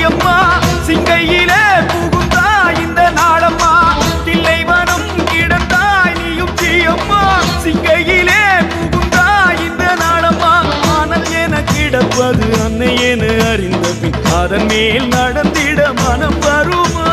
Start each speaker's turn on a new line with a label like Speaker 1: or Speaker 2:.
Speaker 1: அம்மா சிங்கையிலே புகுந்தாய் இந்த நாளம்மா தில்லைவனம் கிடந்தாய் நீயும் அம்மா சிங்கையிலே புகுந்தாய் இந்த நாளம்மா ஆனால் என கிடப்பது அன்னை என அறிந்த பின் அதன் மேல் நடந்திட மனம் வருமா